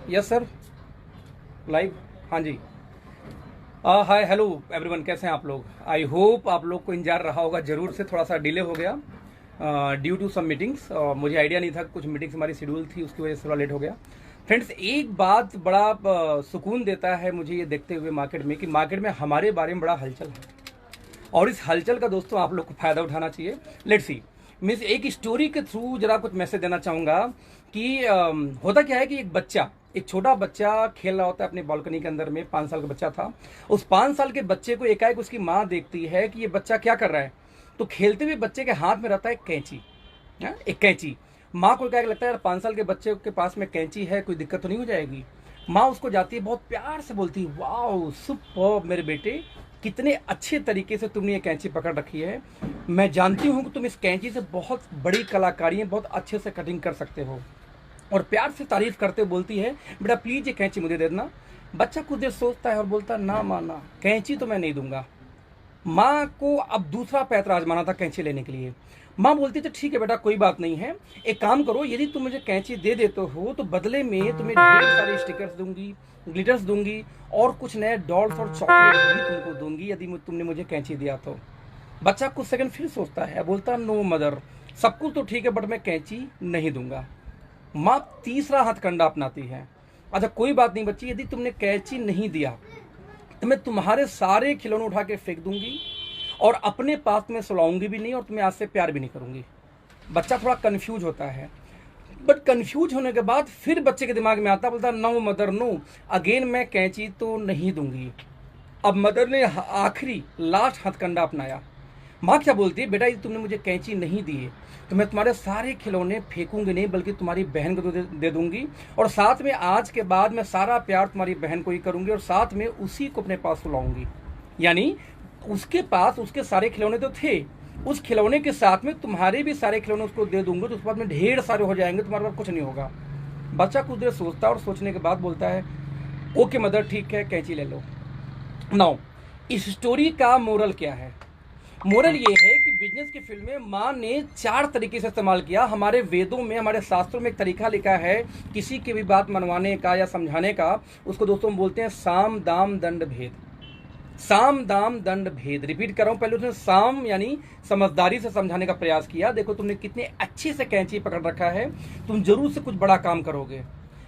Yes sir, live. हाँ जी। Hi hello everyone, कैसे हैं आप लोग? आई होप आप लोग को इंतजार रहा होगा जरूर से। थोड़ा सा डिले हो गया ड्यू टू सम मीटिंग्स। मुझे आइडिया नहीं था, कुछ मीटिंग्स हमारी शेड्यूल थी, उसकी वजह से थोड़ा लेट हो गया। फ्रेंड्स, एक बात बड़ा सुकून देता है मुझे ये देखते हुए मार्केट में कि मार्केट में हमारे बारे में बड़ा हलचल है, और इस हलचल का दोस्तों आप लोग को फायदा उठाना चाहिए। लेट्स सी, मैं एक स्टोरी के थ्रू जरा कुछ मैसेज देना चाहूँगा कि होता क्या है कि एक छोटा बच्चा खेल रहा होता है अपने बालकनी के अंदर में। 5 साल का बच्चा था। उस 5 साल के बच्चे को एकाएक उसकी माँ देखती है कि ये बच्चा क्या कर रहा है। तो खेलते हुए बच्चे के हाथ में रहता है कैंची, एक कैंची। माँ को क्या लगता है, यार 5 साल के बच्चे के पास में कैंची है, कोई दिक्कत तो नहीं हो जाएगी। माँ उसको जाती है, बहुत प्यार से बोलती है, वाह सुपर्ब मेरे बेटे, कितने अच्छे तरीके से तुमने ये कैंची पकड़ रखी है। मैं जानती हूँ कि तुम इस कैंची से बहुत बड़ी कलाकारी है, बहुत अच्छे से कटिंग कर सकते हो। और प्यार से तारीफ करते बोलती है, बेटा प्लीज ये कैंची मुझे दे देना। बच्चा कुछ देर सोचता है और बोलता, ना माँ ना, कैंची तो मैं नहीं दूंगा। माँ को अब दूसरा पैतरा आजमाना था कैंची लेने के लिए। माँ बोलती तो ठीक है बेटा, कोई बात नहीं है, एक काम करो, यदि तुम मुझे कैंची दे देते हो तो बदले में तुम्हें ढेर सारे स्टिकर्स दूंगी, ग्लिटर्स दूंगी, और कुछ नए डॉल्स और चॉकलेट भी तुमको दूंगी यदि तुमने मुझे कैंची दिया तो। बच्चा कुछ सेकंड फिर सोचता है, बोलता नो मदर, सब कुछ तो ठीक है बट मैं कैंची नहीं दूंगा। माँ तीसरा हथकंडा अपनाती है, अच्छा कोई बात नहीं बच्ची, यदि तुमने कैंची नहीं दिया तो मैं तुम्हारे सारे खिलौने उठा के फेंक दूंगी और अपने पास में सुलाऊंगी भी नहीं, और तुम्हें आज से प्यार भी नहीं करूंगी। बच्चा थोड़ा कंफ्यूज होता है, बट कंफ्यूज होने के बाद फिर बच्चे के दिमाग में आता, बोलता नो मदर नो, अगेन मैं कैंची तो नहीं दूंगी। अब मदर ने आखिरी लास्ट हथकंडा अपनाया। माँ क्या बोलती है, बेटा यदि तुमने मुझे कैंची नहीं दी है तो मैं तुम्हारे सारे खिलौने फेंकूंगी नहीं, बल्कि तुम्हारी बहन को दे दूंगी, और साथ में आज के बाद मैं सारा प्यार तुम्हारी बहन को ही करूंगी, और साथ में उसी को अपने पास सुलाऊंगी। यानी उसके पास उसके सारे खिलौने तो थे, उस खिलौने के साथ में तुम्हारे भी सारे खिलौने उसको दे दूंगे, तो उसके बाद में ढेर सारे हो जाएंगे, तुम्हारे पास कुछ नहीं होगा। बच्चा कुछ देर सोचता है और सोचने के बाद बोलता है, ओके मदर ठीक है, कैंची ले लो। नाउ इस स्टोरी का मोरल क्या है? मोरल ये है कि बिजनेस की फील्ड में माँ ने 4 तरीके से इस्तेमाल किया। हमारे वेदों में, हमारे शास्त्रों में एक तरीका लिखा है किसी की भी बात मनवाने का या समझाने का, उसको दोस्तों हम बोलते हैं साम दाम दंड भेद। साम दाम दंड भेद, रिपीट कर रहा हूं, पहले उसने साम यानी समझदारी से समझाने का प्रयास किया, देखो तुमने कितने अच्छे से कैंची पकड़ रखा है, तुम जरूर से कुछ बड़ा काम करोगे।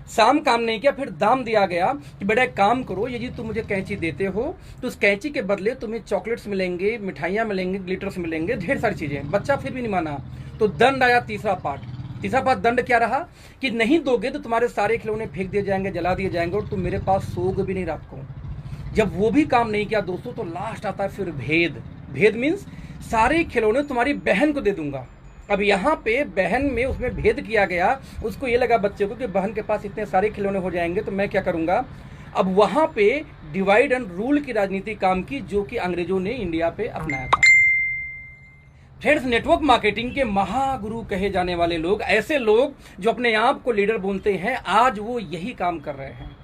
साम काम नहीं किया, फिर दाम दिया गया कि बेटा एक काम करो, यदि तुम मुझे कैंची देते हो तो उस कैंची के बदले तुम्हें चॉकलेट्स मिलेंगे, मिठाइयाँ मिलेंगे, ग्लिटर्स मिलेंगे, ढेर सारी चीजें। बच्चा फिर भी नहीं माना, तो दंड आया तीसरा पार्ट। तीसरा पार्ट दंड क्या रहा कि नहीं दोगे तो तुम्हारे सारे खिलौने फेंक दिए जाएंगे, जला दिए जाएंगे, और तुम मेरे पास सोओगे भी नहीं रात को। जब वो भी काम नहीं किया दोस्तों, तो लास्ट आता है फिर भेद। भेद मीन्स सारे खिलौने तुम्हारी बहन को दे दूंगा। अब यहाँ पे बहन में उसमें भेद किया गया। उसको ये लगा बच्चे को कि बहन के पास इतने सारे खिलौने हो जाएंगे तो मैं क्या करूंगा। अब वहां पे डिवाइड एंड रूल की राजनीति काम की, जो कि अंग्रेजों ने इंडिया पे अपनाया था। फ्रेंड्स, नेटवर्क मार्केटिंग के महागुरु कहे जाने वाले लोग, ऐसे लोग जो अपने आप को लीडर बोलते हैं, आज वो यही काम कर रहे हैं।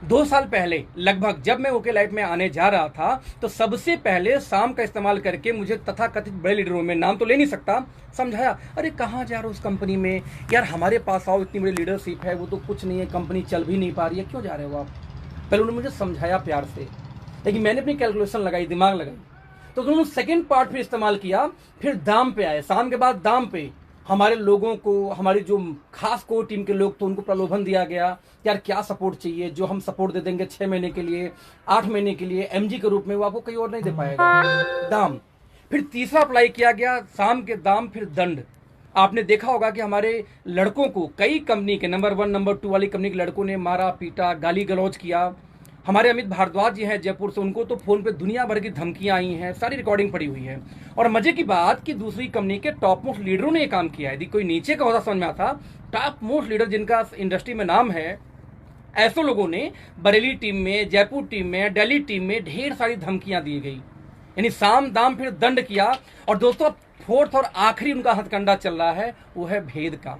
2 साल पहले लगभग जब मैं ओके लाइफ में आने जा रहा था, तो सबसे पहले शाम का इस्तेमाल करके मुझे तथाकथित बड़े लीडरों में, नाम तो ले नहीं सकता, समझाया, अरे कहाँ जा रहे हो उस कंपनी में, यार हमारे पास आओ, इतनी बड़ी लीडरशिप है, वो तो कुछ नहीं है, कंपनी चल भी नहीं पा रही है, क्यों जा रहे हो आप। पहले उन्होंने मुझे समझाया प्यार से, लेकिन मैंने अपनी कैलकुलेशन लगाई, दिमाग लगाई, तो उन्होंने सेकेंड पार्ट फिर इस्तेमाल किया। फिर दाम पे आए, शाम के बाद दाम पे हमारे लोगों को, हमारी जो खास कोर टीम के लोग थे, उनको प्रलोभन दिया गया, यार क्या सपोर्ट चाहिए, जो हम सपोर्ट दे देंगे 6 महीने के लिए, 8 महीने के लिए एमजी के रूप में, वो आपको कहीं और नहीं दे पाएगा। दाम। फिर तीसरा अप्लाई किया गया, शाम के दाम, फिर दंड। आपने देखा होगा कि हमारे लड़कों को कई कंपनी के नंबर 1 नंबर 2 वाली कंपनी के लड़कों ने मारा पीटा, गाली गलौज किया। हमारे अमित भारद्वाज जी हैं जयपुर से, उनको तो फोन पे दुनिया भर की धमकियां आई हैं, सारी रिकॉर्डिंग पड़ी हुई है। और मजे की बात कि दूसरी कंपनी के टॉप मोस्ट लीडरों ने ये काम किया है। यदि कोई नीचे का होता समझ में आता, टॉप मोस्ट लीडर जिनका इंडस्ट्री में नाम है, ऐसे लोगों ने बरेली टीम में, जयपुर टीम में, दिल्ली टीम में ढेर सारी धमकियां दी गई। यानी साम दाम फिर दंड किया। और दोस्तों, फोर्थ और आखिरी उनका हथकंडा चल रहा है, वो है भेद का।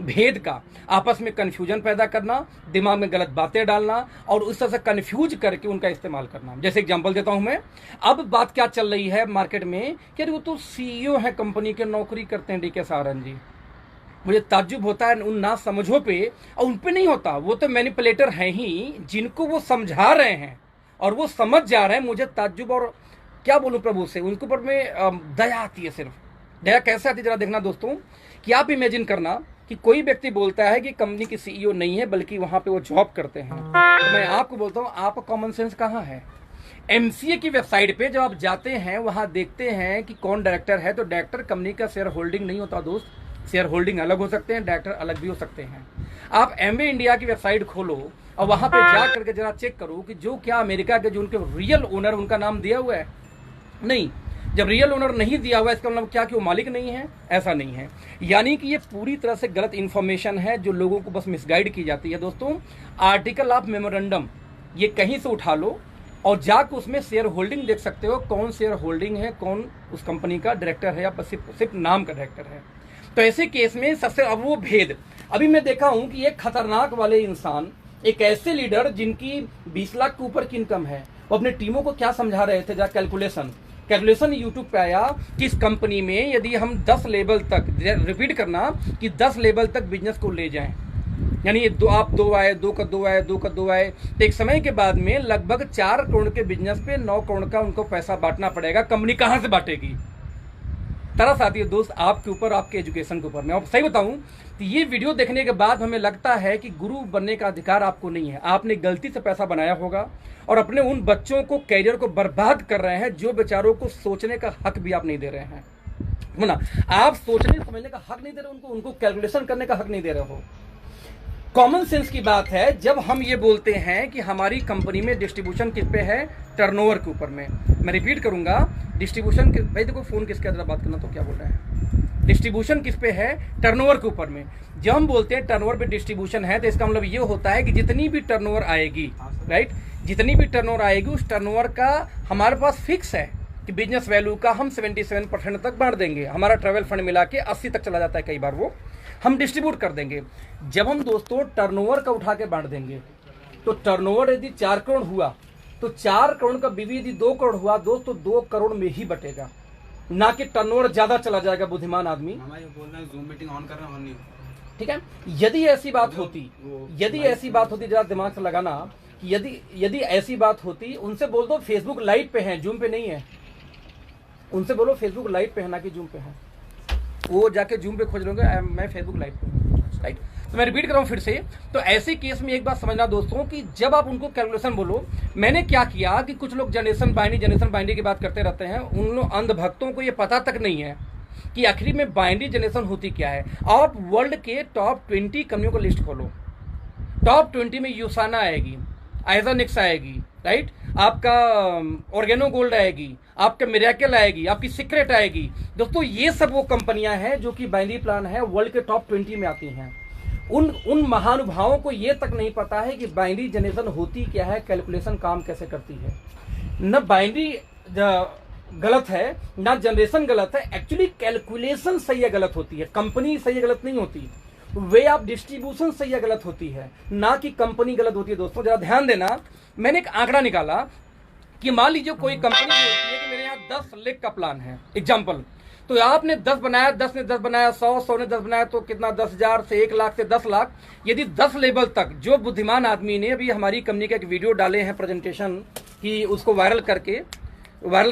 भेद का, आपस में कंफ्यूजन पैदा करना, दिमाग में गलत बातें डालना, और उस तरह से कंफ्यूज करके उनका इस्तेमाल करना। जैसे एग्जांपल देता हूं मैं, अब बात क्या चल रही है मार्केट में कि वो तो सीईओ है कंपनी के, नौकरी करते हैं डीके सारन जी। मुझे ताज्जुब होता है उन ना समझों पे, और उन पे नहीं होता, वो तो मैनिपुलेटर हैं ही जिनको वो समझा रहे हैं और वो समझ जा रहे हैं। मुझे ताज्जुब और क्या बोलूं प्रभु से, उनके ऊपर में दया आती है। सिर्फ दया कैसे आती है जरा देखना दोस्तों, कि आप इमेजिन करना कि कोई व्यक्ति बोलता है कि कंपनी की सीईओ नहीं है बल्कि वहां पे वो जॉब करते हैं, तो मैं आपको बोलता हूं आपका कॉमन सेंस कहाँ है? एमसीए की वेबसाइट पे जब आप जाते हैं वहां देखते हैं कि कौन डायरेक्टर है, तो डायरेक्टर कंपनी का शेयर होल्डिंग नहीं होता दोस्त। शेयर होल्डिंग अलग हो सकते हैं, डायरेक्टर अलग भी हो सकते हैं। आप एमवे इंडिया की वेबसाइट खोलो और वहां पे जा करके जरा चेक करो कि जो क्या अमेरिका के जो उनके रियल ओनर उनका नाम दिया हुआ है? नहीं। जब रियल ओनर नहीं दिया हुआ इसका मतलब क्या कि वो मालिक नहीं है? ऐसा नहीं है। यानी कि ये पूरी तरह से गलत इंफॉर्मेशन है जो लोगों को बस मिसगाइड की जाती है। दोस्तों, आर्टिकल ऑफ मेमोरेंडम ये कहीं से उठा लो और जाकर उसमें शेयर होल्डिंग देख सकते हो, कौन शेयर होल्डिंग है, कौन उस कंपनी का डायरेक्टर है या सिर्फ नाम का डायरेक्टर है। तो ऐसे केस में सबसे अब वो भेद अभी मैं देखा हूं कि एक खतरनाक वाले इंसान, एक ऐसे लीडर जिनकी 20 लाख के ऊपर की इनकम है, वो अपने टीमों को क्या समझा रहे थे? जरा कैलकुलेशन यूट्यूब पे आया कि इस कंपनी में यदि हम 10 लेवल तक, रिपीट करना, कि 10 लेवल तक बिजनेस को ले जाएं, यानी ये आप 2 आए, 2 का 2 आए, 2 का 2 आए, तो एक समय के बाद में लगभग 4 करोड़ के बिजनेस पे 9 करोड़ का उनको पैसा बांटना पड़ेगा। कंपनी कहां से बांटेगी? तरस आती है दोस्त आपके ऊपर, आपके एजुकेशन के ऊपर। मैं सही बताऊं तो ये वीडियो देखने के बाद हमें लगता है कि गुरु बनने का अधिकार आपको नहीं है। आपने गलती से पैसा बनाया होगा और अपने उन बच्चों को, कैरियर को बर्बाद कर रहे हैं जो बेचारों को सोचने का हक भी आप नहीं दे रहे हैं, है ना? आप सोचने समझने का हक नहीं दे रहे उनको कैलकुलेशन करने का हक नहीं दे रहे हो। कॉमन सेंस की बात है जब हम ये बोलते हैं कि हमारी कंपनी में डिस्ट्रीब्यूशन किस पे है? टर्नओवर के ऊपर में। मैं रिपीट करूंगा, डिस्ट्रीब्यूशन भाई देखो फोन किसके अंदर बात करना, तो क्या बोल रहे हैं? डिस्ट्रीब्यूशन किस पे है? टर्नओवर के ऊपर में। जब हम बोलते हैं टर्नओवर पे डिस्ट्रीब्यूशन है, तो इसका मतलब ये होता है कि जितनी भी टर्नओवर आएगी, राइट, जितनी भी टर्नओवर आएगी उस टर्नओवर का हमारे पास फिक्स है कि बिजनेस वैल्यू का हम 77% तक बांट देंगे। हमारा ट्रैवल फंड मिला के 80 तक चला जाता है, कई बार वो हम डिस्ट्रीब्यूट कर देंगे। जब हम दोस्तों टर्नओवर का उठा के बांट देंगे, तो टर्नओवर यदि 4 करोड़ हुआ तो 4 करोड़ का बीवी यदि 2 करोड़ हुआ दोस्तों, 2 करोड़ में ही बटेगा, ना कि टर्नओवर ज्यादा चला जाएगा। बुद्धिमान आदमी बोल रहे हैं जूम मीटिंग ऑन कर रहे हैं, ऑन नहीं। ठीक है, यदि ऐसी बात होती जरा दिमाग से लगाना कि यदि ऐसी बात होती, उनसे बोल दो फेसबुक लाइव पे है, जूम पे नहीं है। उनसे बोलो फेसबुक लाइव पे है, ना कि जूम पे है। वो जाके जूम पे खोज लोगे, मैं फेसबुक लाइव पे, राइट। तो मैं रिपीट कर रहा हूं फिर से। तो ऐसे केस में एक बात समझना दोस्तों कि जब आप उनको कैलकुलेशन बोलो, मैंने क्या किया कि कुछ लोग जनरेशन बाइनरी की बात करते रहते हैं, उन लोग अंध भक्तों को ये पता तक नहीं है कि आखिरी में बाइनरी जनरेशन होती क्या है। आप वर्ल्ड के टॉप 20 कंपनियों को लिस्ट खोलो, टॉप 20 में यूसाना आएगी, आइजोनिक्स आएगी, राइट, आपका ऑर्गेनो गोल्ड आएगी, आपका मिरेकल आएगी, आपकी सीक्रेट आएगी। दोस्तों ये सब वो कंपनियां हैं जो कि बाइनरी प्लान है, वर्ल्ड के टॉप 20 में आती हैं। उन महानुभावों को ये तक नहीं पता है कि बाइनरी जनरेशन होती क्या है, कैलकुलेशन काम कैसे करती है। न बाइनरी गलत है, ना जनरेशन गलत है, एक्चुअली कैलकुलेशन सही या गलत होती है, कंपनी सही या गलत नहीं होती। वे ऑफ डिस्ट्रीब्यूशन सही या गलत होती है, ना कि कंपनी गलत होती है। दोस्तों जरा ध्यान देना, मैंने एक आंकड़ा निकाला कि मान लीजिए कोई कंपनी बोलती है कि मेरे यहाँ 10 लाख का प्लान है, एग्जाम्पल, तो आपने 10 बनाया, 10 ने 10 बनाया, 100 ने 10 बनाया, तो कितना 10,000 से 1 लाख से 10 लाख। यदि 10 लेवल तक जो बुद्धिमान आदमी ने अभी हमारी कंपनी का एक वीडियो डाले हैं प्रेजेंटेशन की, उसको वायरल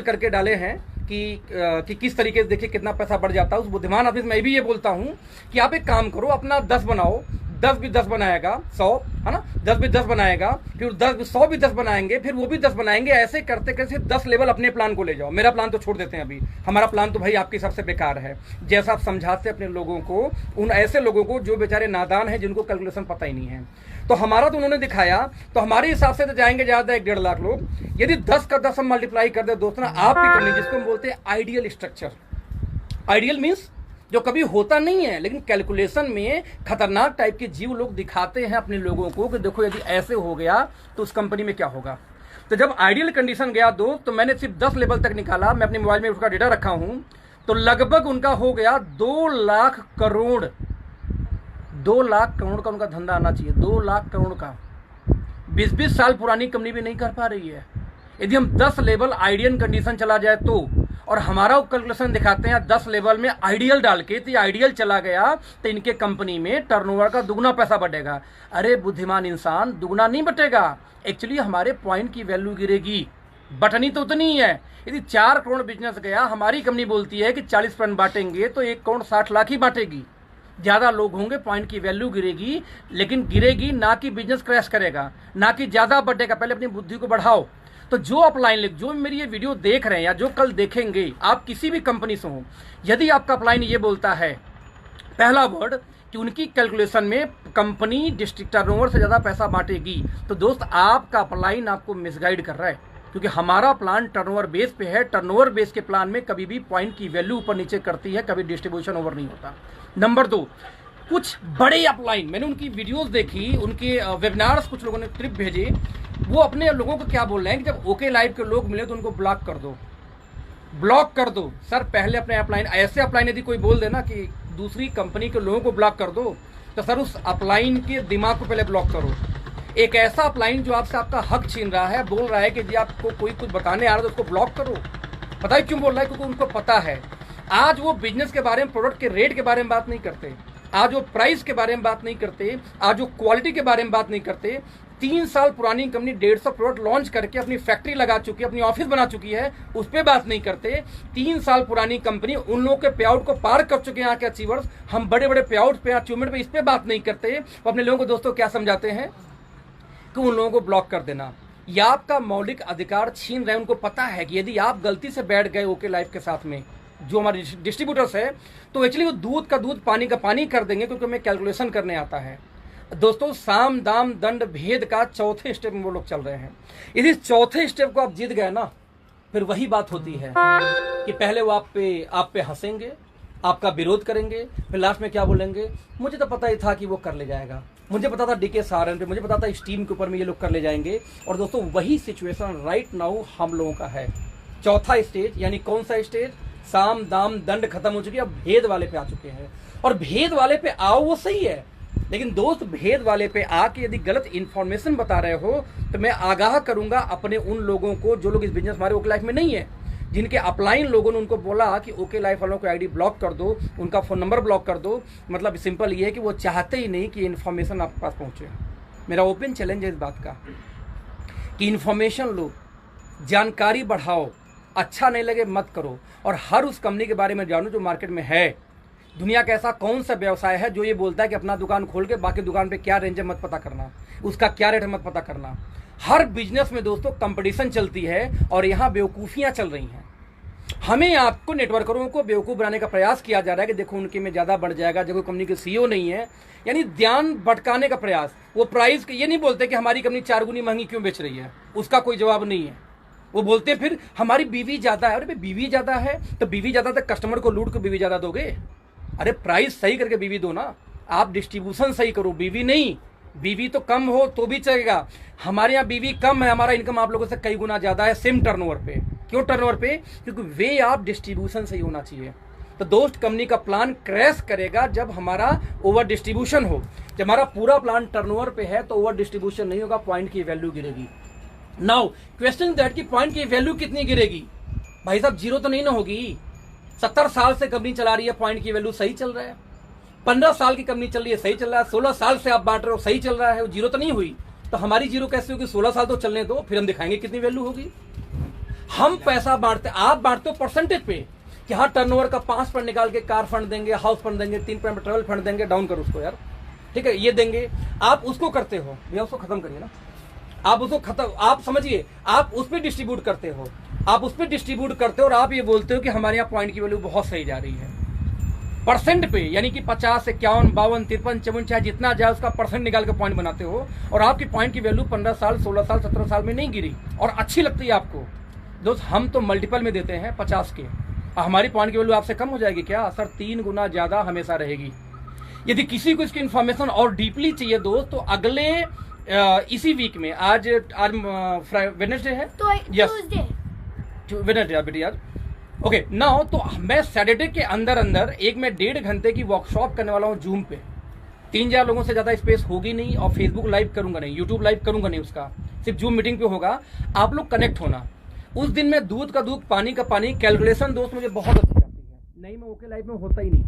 करके डाले हैं कि किस तरीके से देखिए कितना पैसा बढ़ जाता है। उस बुद्धिमान आदमी से मैं भी ये बोलता हूं कि आप एक काम करो, अपना 10 बनाओ, 10 भी 10 बनाएगा 100, है ना, 10 भी 10 बनाएगा, फिर 100 भी 10 बनाएंगे, फिर वो भी 10 बनाएंगे, ऐसे करते करते 10 लेवल अपने प्लान को ले जाओ। मेरा प्लान तो छोड़ देते हैं अभी, हमारा प्लान तो भाई आपके सबसे बेकार है। जैसा आप समझाते अपने लोगों को, उन ऐसे लोगों को जो बेचारे नादान हैं, जिनको कैलकुलेशन पता ही नहीं है, तो हमारा तो उन्होंने दिखाया, तो हमारे हिसाब से तो जाएंगे ज्यादा 1-1.5 लाख लोग। यदि 10 का 10 हम मल्टीप्लाई कर दे दोस्तों, आपकी करनी, जिसको हम बोलते हैं आइडियल स्ट्रक्चर। आइडियल मीन्स जो कभी होता नहीं है, लेकिन कैलकुलेशन में खतरनाक टाइप के जीव लोग दिखाते हैं अपने लोगों को कि देखो यदि ऐसे हो गया तो उस कंपनी में क्या होगा। तो जब आइडियल कंडीशन गया तो मैंने सिर्फ 10 लेवल तक निकाला, मैं अपने मोबाइल में उसका डेटा रखा हूं, तो लगभग उनका हो गया 2 लाख करोड़। 2 लाख करोड़ का उनका धंधा आना चाहिए, 2 लाख करोड़ का। 20-20 साल पुरानी कंपनी भी नहीं कर पा रही है। यदि हम 10 लेवल आइडियल कंडीशन चला जाए तो और हमारा कैलकुलेशन दिखाते हैं 10 लेवल में आइडियल डाल के, तो आइडियल चला गया तो इनके कंपनी में टर्नओवर का दुगना पैसा बढ़ेगा। अरे बुद्धिमान इंसान, दुगना नहीं बटेगा, एक्चुअली हमारे पॉइंट की वैल्यू गिरेगी, बटनी तो उतनी ही है। यदि 4 करोड़ बिजनेस गया, हमारी कंपनी बोलती है कि 40% बांटेंगे तो 1 करोड़ 60 लाख ही बांटेगी। ज़्यादा लोग होंगे, पॉइंट की वैल्यू गिरेगी, लेकिन गिरेगी ना कि बिजनेस क्रैश करेगा, ना कि ज़्यादा बढ़ेगा। पहले अपनी बुद्धि को बढ़ाओ। तो जो अपलाइन, जो मेरी ये वीडियो देख रहे हैं या जो कल देखेंगे, आप किसी भी कंपनी से हो, यदि आपका अपलाइन ये बोलता है पहला वर्ड कि उनकी कैलकुलेशन में कंपनी डिस्ट्रिक्ट टर्नओवर से ज़्यादा पैसा बांटेगी, तो दोस्त आपका अपलाइन आपको मिसगाइड कर रहा है, क्योंकि हमारा प्लान टर्नओवर बेस पे है। टर्नओवर बेस के प्लान में कभी भी पॉइंट की वैल्यू ऊपर नीचे करती है, कभी डिस्ट्रीब्यूशन ओवर नहीं होता। नंबर 2, कुछ बड़े अपलाइन, मैंने उनकी वीडियोस देखी, उनके वेबिनार्स कुछ लोगों ने ट्रिप भेजे, वो अपने लोगों को क्या बोल रहे हैं कि जब ओके लाइव के लोग मिले तो उनको ब्लॉक कर दो, ब्लॉक कर दो। सर पहले अपने अपलाइन, ऐसे अपलाइन यदि कोई बोल देना कि दूसरी कंपनी के लोगों को ब्लॉक कर दो, तो सर उस अपलाइन के दिमाग को पहले ब्लॉक करो। एक ऐसा अपलाइन जो आपसे आपका हक छीन रहा है, बोल रहा है कि यदि आपको कोई कुछ बताने आ रहा है तो उसको ब्लॉक करो। पता है क्यों बोल रहा है? क्योंकि उनको पता है आज वो बिजनेस के बारे में, प्रोडक्ट के रेट के बारे में बात नहीं करते, आज वो प्राइस के बारे में बात नहीं करते, आज वो क्वालिटी के बारे में बात नहीं करते। 3 साल पुरानी कंपनी 150 प्रोडक्ट लॉन्च करके अपनी फैक्ट्री लगा चुकी है, अपनी ऑफिस बना चुकी है, उस पर बात नहीं करते। 3 साल पुरानी कंपनी उन लोगों के पे आउट को पार कर चुके हैं यहाँ के अचीवर्स, हम बड़े बड़े पे आउट पे, अचीवमेंट पे, इस पे बात नहीं करते। वो अपने लोगों को दोस्तों क्या समझाते हैं कि उन लोगों को ब्लॉक कर देना, या आपका मौलिक अधिकार छीन रहे हैं। उनको पता है कि यदि आप गलती से बैठ गए ओके लाइफ के साथ में, जो हमारे डिस्ट्रीब्यूटर्स है, तो एक्चुअली वो दूध का दूध पानी का पानी कर देंगे, क्योंकि हमें कैलकुलेशन करने आता है। दोस्तों साम दाम दंड भेद का चौथे स्टेप में वो लोग चल रहे हैं। यदि चौथे स्टेप को आप जीत गए ना, फिर वही बात होती है कि पहले वो आप पे हंसेंगे, आपका विरोध करेंगे, फिर लास्ट में क्या बोलेंगे, मुझे तो पता ही था कि वो कर ले जाएगा, मुझे पता था डीके सारन पे, मुझे पता था इस टीम के ऊपर में ये लोग कर ले जाएंगे। और दोस्तों वही सिचुएशन राइट नाउ हम लोगों का है। चौथा स्टेज, यानी कौन सा स्टेज? साम दाम दंड खत्म हो चुकी है, अब भेद वाले पे आ चुके हैं। और भेद वाले पे आओ वो सही है, लेकिन दोस्त भेद वाले पे आके यदि गलत इंफॉर्मेशन बता रहे हो तो मैं आगाह करूंगा अपने उन लोगों को जो लोग इस बिजनेस हमारे ओके लाइफ में नहीं है, जिनके अपलाइन लोगों ने उनको बोला कि ओके लाइफ वालों को आईडी ब्लॉक कर दो, उनका फोन नंबर ब्लॉक कर दो। मतलब सिंपल ये है कि वो चाहते ही नहीं कि इन्फॉर्मेशन आपके पास पहुंचे। मेरा ओपन चैलेंज है इस बात का कि इन्फॉर्मेशन लो, जानकारी बढ़ाओ, अच्छा नहीं लगे मत करो, और हर उस कंपनी के बारे में जानो जो मार्केट में है। दुनिया का ऐसा कौन सा व्यवसाय है जो ये बोलता है कि अपना दुकान खोल के बाकी दुकान पे क्या रेंज है मत पता करना, उसका क्या रेट है मत पता करना। हर बिजनेस में दोस्तों कंपटीशन चलती है और यहाँ बेवकूफ़ियाँ चल रही हैं। हमें आपको नेटवर्करों को बेवकूफ़ बनाने का प्रयास किया जा रहा है कि देखो उनके में ज़्यादा बढ़ जाएगा, जब कंपनी के सीईओ नहीं है, यानी ध्यान भटकाने का प्रयास। वो प्राइस ये नहीं बोलते कि हमारी कंपनी 4 गुनी महंगी क्यों बेच रही है, उसका कोई जवाब नहीं है। वो बोलते हैं फिर हमारी बीवी ज़्यादा है। अरे बीवी ज़्यादा है तो बीवी ज़्यादा तक कस्टमर को लूट के बीवी ज़्यादा दोगे? अरे प्राइस सही करके बीवी दो ना, आप डिस्ट्रीब्यूशन सही करो, बीवी नहीं। बीवी तो कम हो तो भी चलेगा, हमारे यहाँ बीवी कम है, हमारा इनकम आप लोगों से कई गुना ज़्यादा है सेम टर्नओवर पे। क्यों टर्नओवर पे? क्योंकि वे आप डिस्ट्रीब्यूशन सही होना चाहिए। तो दोस्त कंपनी का प्लान क्रैश करेगा जब हमारा ओवर डिस्ट्रीब्यूशन हो। जब हमारा पूरा प्लान टर्नओवर पे है तो ओवर डिस्ट्रीब्यूशन नहीं होगा, पॉइंट की वैल्यू गिरेगी। नाउ क्वेश्चन दैट की पॉइंट की वैल्यू कितनी गिरेगी? भाई साहब जीरो तो नहीं ना होगी। 70 साल से कंपनी चला रही है, पॉइंट की वैल्यू सही चल रहा है। 15 साल की कंपनी चल रही है, सही चल रहा है। 16 साल से आप बांट रहे हो, सही चल रहा है, जीरो तो नहीं हुई। तो हमारी जीरो कैसे होगी? 16 साल तो चलने दो, फिर हम दिखाएंगे कितनी वैल्यू होगी। हम पैसा बांटते, आप बांटते हो परसेंटेज पे कि हाँ टर्नओवर का 5% निकाल के कार फंड देंगे, हाउस फंड देंगे, 3% ट्रेवल फंड देंगे। डाउन करो उसको यार, ठीक है, ये देंगे। आप उसको करते हो भैया, उसको खत्म करिए ना, आप उसको खत्म, आप समझिए, आप उस पर डिस्ट्रीब्यूट करते हो, आप उस पर डिस्ट्रीब्यूट करते हो और आप ये बोलते हो कि हमारे यहाँ पॉइंट की वैल्यू बहुत सही जा रही है परसेंट पे, यानी कि 50, 51, 52, 53, 54 चाहे जितना जाए उसका परसेंट निकाल के पॉइंट बनाते हो। और आपकी पॉइंट की वैल्यू 15 साल, 16 साल, 17 साल में नहीं गिरी और अच्छी लगती है आपको। दोस्त हम तो मल्टीपल में देते हैं 50 के, हमारी पॉइंट की वैल्यू आपसे कम हो जाएगी क्या? सर 3 गुना ज्यादा हमेशा रहेगी। यदि किसी को इसकी इन्फॉर्मेशन और डीपली चाहिए दोस्त, तो अगले इसी वीक में, आज वेडनेसडे है तो वेडनेसडे बेटी आज, ओके नाउ, तो मैं सैटरडे के अंदर एक मैं 1.5 घंटे की वर्कशॉप करने वाला हूँ जूम पे। 3000 लोगों से ज्यादा स्पेस होगी नहीं, और फेसबुक लाइव करूंगा नहीं, यूट्यूब लाइव करूंगा नहीं, उसका सिर्फ जूम मीटिंग पे होगा। आप लोग कनेक्ट होना, उस दिन में दूध का दूध पानी का पानी, कैलकुलेशन दोस्त मुझे बहुत अच्छी आती है, नहीं मैं ओके लाइफ में होता ही नहीं।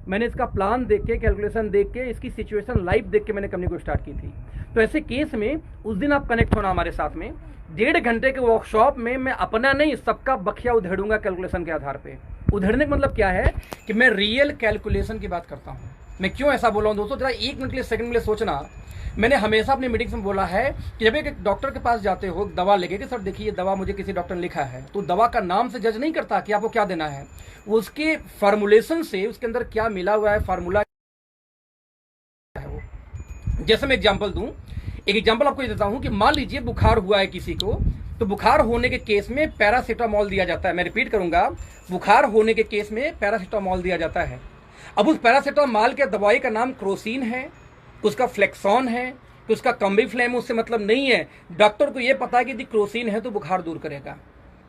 मैंने इसका प्लान देख के, कैलकुलेशन देख के, इसकी सिचुएशन लाइव देख के मैंने कंपनी को स्टार्ट की थी। तो ऐसे केस में उस दिन आप कनेक्ट होना हमारे साथ में, 1.5 घंटे के वर्कशॉप में मैं अपना नहीं सबका बखिया उधेड़ूंगा कैलकुलेशन के आधार पे। उधेड़ने का मतलब क्या है कि मैं रियल कैलकुलेशन की बात करता हूँ। मैं क्यों ऐसा बोला हूँ दोस्तों, जरा 1 मिनट के लिए, सेकंड के लिए सोचना। मैंने हमेशा अपनी मीटिंग्स में बोला है कि जब एक डॉक्टर के पास जाते हो दवा लेके कि सर देखिए ये दवा मुझे किसी डॉक्टर ने लिखा है, तो दवा का नाम से जज नहीं करता कि आपको क्या देना है, उसके फार्मूलेशन से उसके अंदर क्या मिला हुआ है, फार्मूला है वो। जैसे मैं एग्जांपल दूं, एक एग्जांपल आपको ये देता हूं कि मान लीजिए बुखार हुआ है किसी को, तो बुखार होने के केस में पैरासीटामोल दिया जाता है। मैं रिपीट करूंगा, बुखार होने के केस में पैरासीटामोल दिया जाता है। अब उस पैरासीटामोल के दवाई का नाम क्रोसिन है, उसका फ्लेक्सॉन है, तो उसका कम्बी फ्लेम उससे मतलब नहीं है। डॉक्टर को यह पता है कि यदि क्रोसिन है तो बुखार दूर करेगा,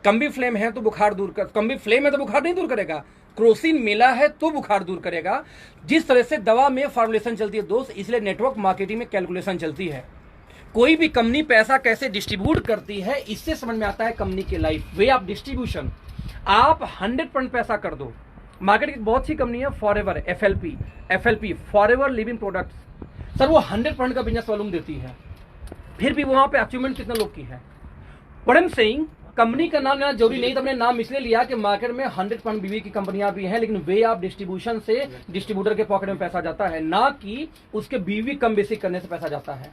कम्बी फ्लेम है तो बुखार दूर कर, कम्बी फ्लेम है तो बुखार नहीं दूर करेगा, क्रोसिन मिला है तो बुखार दूर करेगा। जिस तरह से दवा में फॉर्मुलेशन चलती है दोस्त, इसलिए नेटवर्क मार्केटिंग में कैलकुलेशन चलती है। कोई भी कंपनी पैसा कैसे डिस्ट्रीब्यूट करती है, इससे समझ में आता है कंपनी की लाइफ, वे ऑफ डिस्ट्रीब्यूशन। आप 100% पैसा कर दो। मार्केट की बहुत सी कंपनी है, forever, FLP forever living products, sir वो 100% का बिजनेस वॉल्यूम देती है, फिर भी वहां पे अचीवमेंट कितने लोग की है। But I am saying, company का नाम लेना जरूरी नहीं, तो हमने नाम इसलिए लिया कि मार्केट में 100% बीवी की कंपनियां भी हैं, लेकिन वे ऑफ डिस्ट्रीब्यूशन से डिस्ट्रीब्यूटर के पॉकेट में पैसा जाता है, ना कि उसके बीवी कम बेसिक करने से पैसा जाता है।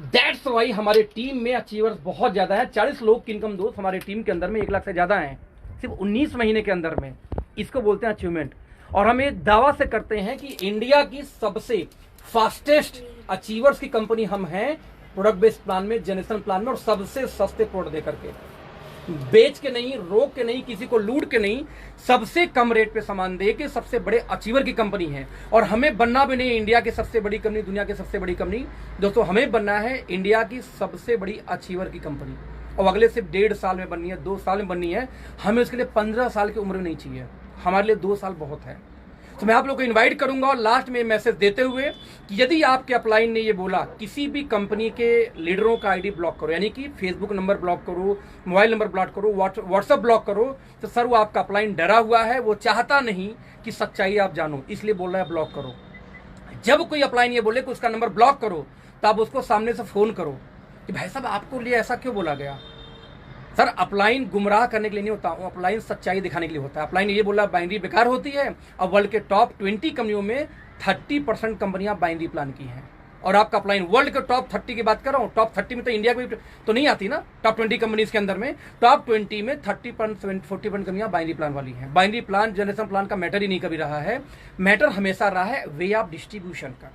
दैट्स वाई हमारे टीम में अचीवर्स बहुत ज्यादा है। 40 लोग की इनकम दोस्त हमारे टीम के अंदर में 1 लाख से ज्यादा है, सिर्फ 19 महीने के अंदर में। इसको बोलते हैं अचीवमेंट। और हम ये दावा से करते हैं कि इंडिया की सबसे फास्टेस्ट अचीवर्स की कंपनी हम हैं, प्रोडक्ट बेस्ड प्लान में, जनरेशन प्लान में, और सबसे सस्ते प्रोडक्ट दे करके, बेच के नहीं, रोक के नहीं, किसी को लूट के नहीं, सबसे कम रेट पे सामान दे के सबसे बड़े अचीवर की कंपनी है। और हमें बनना भी नहीं इंडिया की सबसे बड़ी कंपनी, दुनिया की सबसे बड़ी कंपनी दोस्तों, हमें बनना है इंडिया की सबसे बड़ी अचीवर की कंपनी। और अगले सिर्फ 1.5 साल में बननी है, 2 साल में बननी है, हमें उसके लिए 15 साल की उम्र नहीं चाहिए, हमारे लिए 2 साल बहुत है। तो मैं आप लोग को इनवाइट करूंगा और लास्ट में मैसेज देते हुए कि यदि आपके अपलाइन ने ये बोला किसी भी कंपनी के लीडरों का आईडी ब्लॉक करो, यानी कि फेसबुक नंबर ब्लॉक करो, मोबाइल नंबर ब्लॉक करो, व्हाट्सएप ब्लॉक करो, तो सर वो आपका अपलाइन डरा हुआ है, वो चाहता नहीं कि सच्चाई आप जानो, इसलिए बोल रहा है ब्लॉक करो। जब कोई अपलाइन ये बोले कि उसका नंबर ब्लॉक करो, तो आप उसको सामने से फोन करो कि भाई साहब आपको लिए ऐसा क्यों बोला गया। सर अपलाइन गुमराह करने के लिए नहीं होता, अपलाइन सच्चाई दिखाने के लिए होता है। अपलाइन ये बोला बाइनरी बेकार होती है। अब वर्ल्ड के टॉप 20 कंपनियों में 30% कंपनियां बाइनरी प्लान की हैं, और आपका अपलाइन वर्ल्ड के टॉप 30 की बात कर रहा हूं, टॉप 30 में तो इंडिया की तो नहीं आती ना, टॉप 20 कंपनीज के अंदर में, टॉप 20 में 30% 40% कंपनियां बाइनरी प्लान वाली हैं। बाइनरी प्लान जनरेशन प्लान का मैटर ही नहीं कभी रहा है, मैटर हमेशा रहा है वे ऑफ डिस्ट्रीब्यूशन का।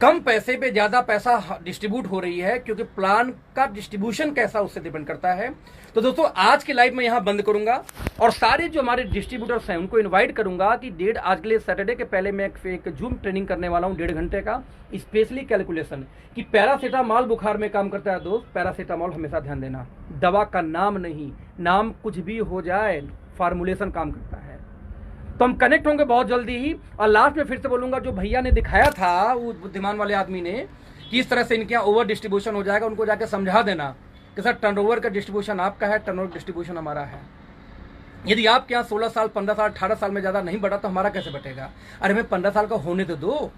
कम पैसे पे ज्यादा पैसा डिस्ट्रीब्यूट हो रही है, क्योंकि प्लान का डिस्ट्रीब्यूशन कैसा उससे डिपेंड करता है। तो दोस्तों आज के लाइव में यहां बंद करूंगा, और सारे जो हमारे डिस्ट्रीब्यूटर्स हैं उनको इनवाइट करूंगा कि आज के लिए सैटरडे के पहले मैं एक जूम ट्रेनिंग करने वाला हूं 1.5 घंटे का, स्पेशली कैलकुलेशन कि पैरासीटामोल बुखार में काम करता है दोस्त। पैरासीटामोल हमेशा ध्यान देना, दवा का नाम नहीं, नाम कुछ भी हो जाए, फार्मूलेशन काम करता है। तो हम कनेक्ट होंगे बहुत जल्दी ही। और लास्ट में फिर से बोलूंगा, जो भैया ने दिखाया था वो बुद्धिमान वाले आदमी ने, कि इस तरह से इनके यहाँ ओवर डिस्ट्रीब्यूशन हो जाएगा, उनको जाके समझा देना कि सर टर्नओवर का डिस्ट्रीब्यूशन आपका है, टर्नओवर डिस्ट्रीब्यूशन हमारा है। यदि आपके यहाँ 16 साल 15 साल 18 साल में ज्यादा नहीं बढ़ा तो हमारा कैसे बटेगा। अरे हमें 15 साल का होने तो दो।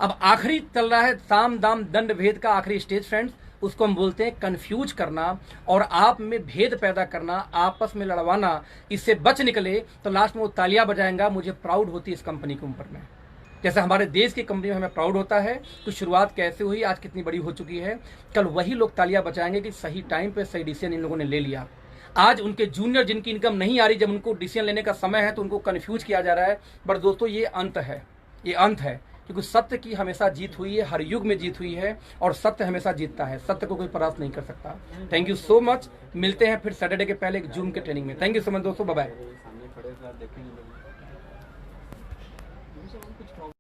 अब आखिरी चल रहा है साम दाम दंड भेद का आखिरी स्टेज फ्रेंड्स, उसको हम बोलते हैं कंफ्यूज करना और आप में भेद पैदा करना, आपस में लड़वाना। इससे बच निकले तो लास्ट में वो तालियां बजाएंगा। मुझे प्राउड होती है इस कंपनी के ऊपर में, जैसे हमारे देश की कंपनी में हमें प्राउड होता है। तो शुरुआत कैसे हुई, आज कितनी बड़ी हो चुकी है। कल वही लोग तालियां बजाएंगे कि सही टाइम पे सही डिसीजन इन लोगों ने ले लिया। आज उनके जूनियर जिनकी इनकम नहीं आ रही, जब उनको डिसीजन लेने का समय है तो उनको कंफ्यूज किया जा रहा है। बट दोस्तों ये अंत है, ये अंत है, क्योंकि सत्य की हमेशा जीत हुई है, हर युग में जीत हुई है, और सत्य हमेशा जीतता है, सत्य को कोई परास्त नहीं कर सकता। Thank you so much. मिलते हैं फिर सैटरडे के पहले एक जूम के ट्रेनिंग में। थैंक यू सो मच दोस्तों, बाय बाय।